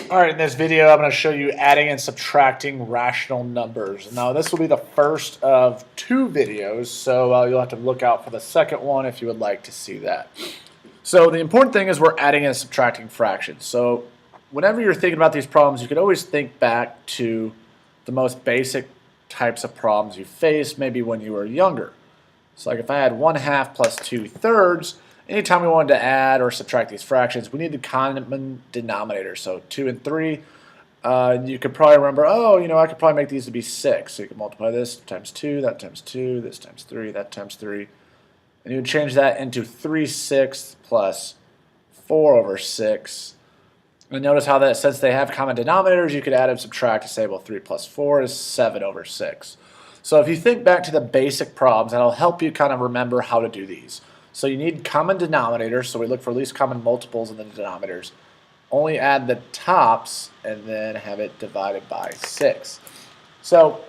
Alright, in this video I'm going to show you adding and subtracting rational numbers. Now this will be the first of two videos, so you'll have to look out for the second one if you would like to see that. So the important thing is we're adding and subtracting fractions. So whenever you're thinking about these problems, you could always think back to the most basic types of problems you faced maybe when you were younger. So like if I had 1/2 plus 2/3, anytime we wanted to add or subtract these fractions, we need the common denominator. So 2 and 3, you could probably remember, oh, I could probably make these to be 6. So you can multiply this times 2, that times 2, this times 3, that times 3. And you would change that into 3/6 plus 4 over 6. And notice how that, since they have common denominators, you could add and subtract to say, well, 3 plus 4 is 7 over 6. So if you think back to the basic problems, that'll help you kind of remember how to do these. So you need common denominators, so we look for least common multiples in the denominators. Only add the tops and then have it divided by 6. So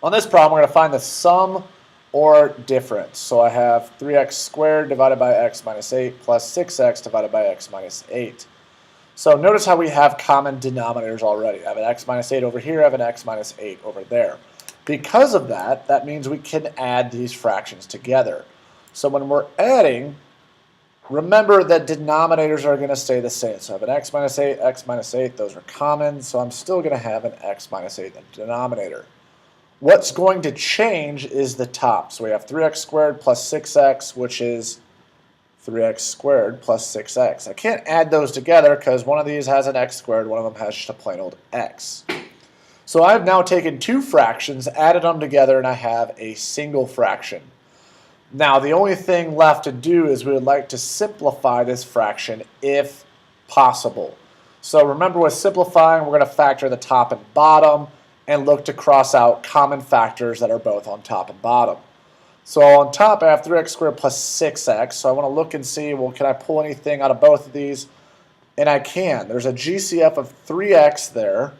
on this problem, we're going to find the sum or difference. So I have 3x squared divided by x minus 8 plus 6x divided by x minus 8. So notice how we have common denominators already. I have an x minus 8 over here, I have an x minus 8 over there. Because of that, that means we can add these fractions together. So when we're adding, remember that denominators are going to stay the same. So I have an x minus 8, those are common, so I'm still going to have an x minus 8 in the denominator. What's going to change is the top. So we have 3x squared plus 6x, which is 3x squared plus 6x. I can't add those together because one of these has an x squared, one of them has just a plain old x. So I've now taken two fractions, added them together, and I have a single fraction. Now the only thing left to do is we would like to simplify this fraction if possible. So remember, with simplifying, we're going to factor the top and bottom and look to cross out common factors that are both on top and bottom. So on top I have 3x squared plus 6x, so I want to look and see, well, can I pull anything out of both of these? And I can. There's a GCF of 3x there,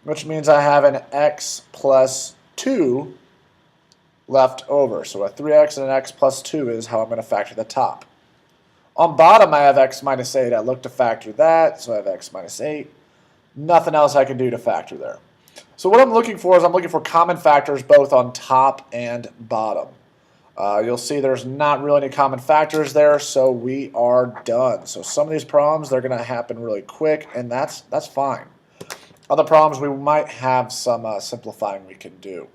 which means I have an x plus 2 left over. So a 3x and an x plus 2 is how I'm going to factor the top. On bottom I have x minus 8. I look to factor that, so I have x minus 8. Nothing else I can do to factor there. So what I'm looking for is I'm looking for common factors both on top and bottom. You'll see there's not really any common factors there, so we are done. So some of these problems, they're going to happen really quick, and that's fine. Other problems, we might have some simplifying we can do.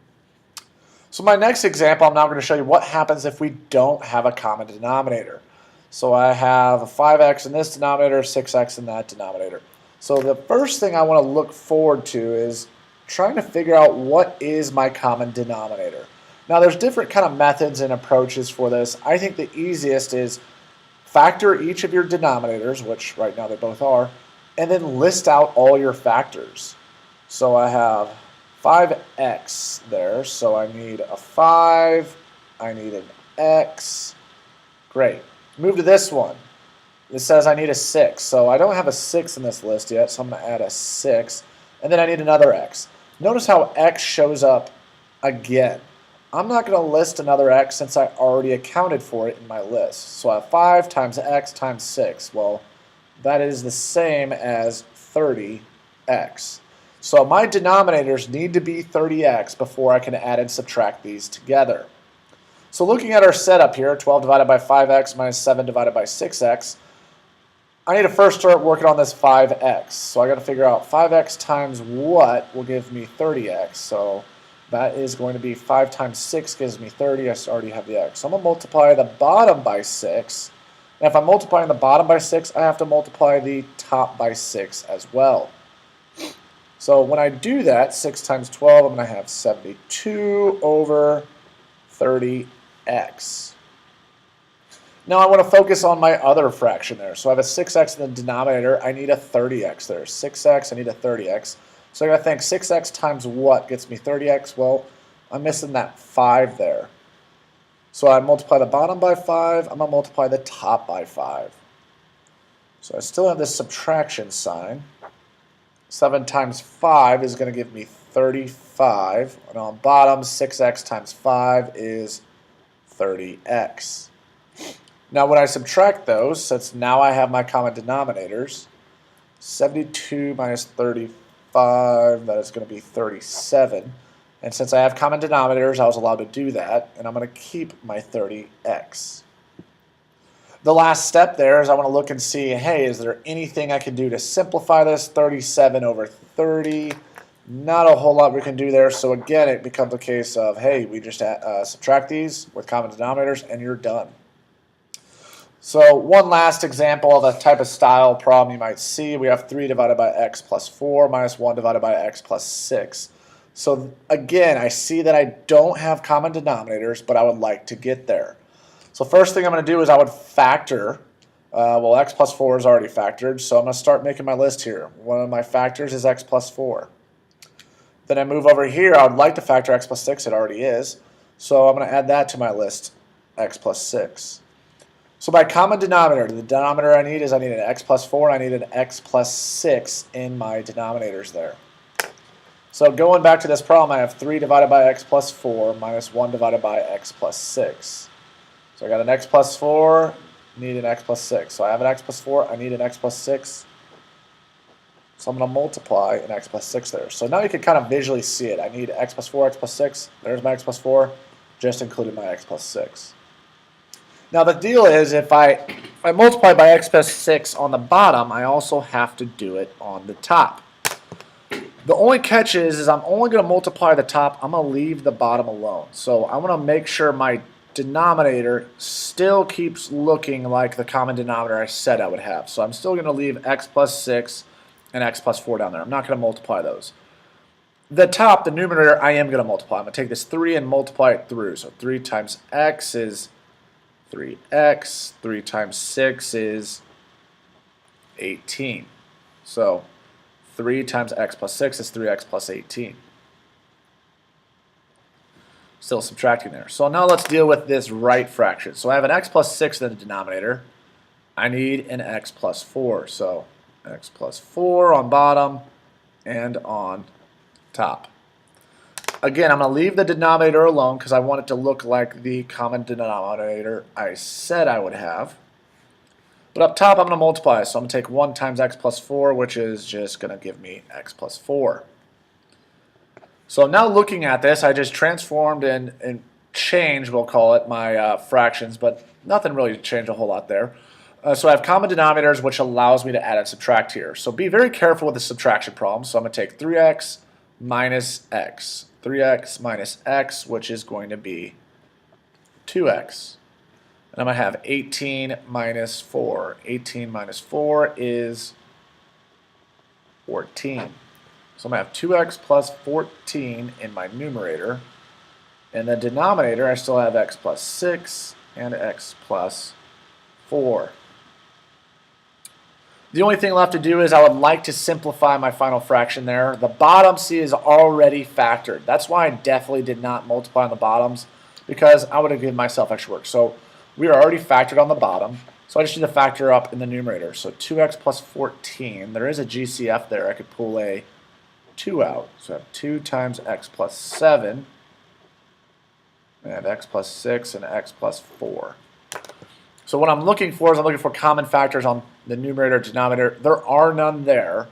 So my next example, I'm now going to show you what happens if we don't have a common denominator. So I have a 5x in this denominator, 6x in that denominator. So the first thing I want to look forward to is trying to figure out what is my common denominator. Now there's different kind of methods and approaches for this. I think the easiest is factor each of your denominators, which right now they both are, and then list out all your factors. So I have 5x there, so I need a 5, I need an x. Great. Move to this one. It says I need a 6, so I don't have a 6 in this list yet, so I'm going to add a 6, and then I need another x. Notice how x shows up again. I'm not going to list another x since I already accounted for it in my list. So I have 5 times x times 6. Well, that is the same as 30x. So my denominators need to be 30x before I can add and subtract these together. So looking at our setup here, 12 divided by 5x minus 7 divided by 6x, I need to first start working on this 5x. So I got to figure out 5x times what will give me 30x. So that is going to be 5 times 6 gives me 30. I already have the x. So I'm going to multiply the bottom by 6. And if I'm multiplying the bottom by 6, I have to multiply the top by 6 as well. So when I do that, 6 times 12, I'm going to have 72 over 30x. Now I want to focus on my other fraction there. So I have a 6x in the denominator. I need a 30x there. 6x, I need a 30x. So I got to think 6x times what gets me 30x? Well, I'm missing that 5 there. So I multiply the bottom by 5. I'm going to multiply the top by 5. So I still have this subtraction sign. 7 times 5 is going to give me 35. And on bottom, 6x times 5 is 30x. Now when I subtract those, since now I have my common denominators, 72 minus 35, that is going to be 37. And since I have common denominators, I was allowed to do that, and I'm going to keep my 30x. The last step there is I want to look and see, hey, is there anything I can do to simplify this? 37 over 30, not a whole lot we can do there. So again, it becomes a case of, hey, we just subtract these with common denominators, and you're done. So one last example of a type of style problem you might see. We have 3 divided by x plus 4 minus 1 divided by x plus 6. So again, I see that I don't have common denominators, but I would like to get there. So first thing I'm going to do is I would factor. Well, x plus 4 is already factored, so I'm going to start making my list here. One of my factors is x plus 4. Then I move over here. I would like to factor x plus 6. It already is. So I'm going to add that to my list, x plus 6. So by common denominator, the denominator I need an x plus 4 and I need an x plus 6 in my denominators there. So going back to this problem, I have 3 divided by x plus 4 minus 1 divided by x plus 6. So I got an x plus 4, need an x plus 6. So I have an x plus 4, I need an x plus 6. So I'm going to multiply an x plus 6 there. So now you can kind of visually see it. I need x plus 4, x plus 6. There's my x plus 4, just including my x plus 6. Now the deal is if I multiply by x plus 6 on the bottom, I also have to do it on the top. The only catch is I'm only going to multiply the top. I'm going to leave the bottom alone. So I want to make sure my denominator still keeps looking like the common denominator I said I would have. So I'm still going to leave x plus 6 and x plus 4 down there. I'm not going to multiply those. The top, the numerator, I am going to multiply. I'm going to take this 3 and multiply it through. So 3 times x is 3x. 3 times 6 is 18. So 3 times x plus 6 is 3x plus 18. Still subtracting there. So now let's deal with this right fraction. So I have an x plus 6 in the denominator. I need an x plus 4. So x plus 4 on bottom and on top. Again, I'm going to leave the denominator alone because I want it to look like the common denominator I said I would have. But up top, I'm going to multiply. So I'm going to take 1 times x plus 4, which is just going to give me x plus 4. So now looking at this, I just transformed and changed, we'll call it, my fractions, but nothing really changed a whole lot there. So I have common denominators, which allows me to add and subtract here. So be very careful with the subtraction problem. So I'm going to take 3x minus x. 3x minus x, which is going to be 2x. And I'm going to have 18 minus 4. 18 minus 4 is 14. So I'm going to have 2x plus 14 in my numerator. In the denominator, I still have x plus 6 and x plus 4. The only thing left to do is I would like to simplify my final fraction there. The bottom C is already factored. That's why I definitely did not multiply on the bottoms, because I would have given myself extra work. So we are already factored on the bottom. So I just need to factor up in the numerator. So 2x plus 14. There is a GCF there. I could pull a 2 out. So I have 2 times x plus 7. I have x plus 6 and x plus 4. So what I'm looking for is I'm looking for common factors on the numerator, denominator. There are none there.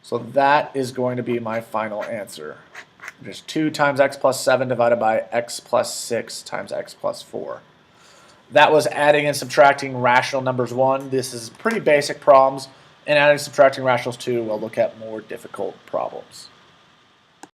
So that is going to be my final answer. Just 2 times x plus 7 divided by x plus 6 times x plus 4. That was adding and subtracting rational numbers 1. This is pretty basic problems. And adding and subtracting rationals 2, we'll look at more difficult problems.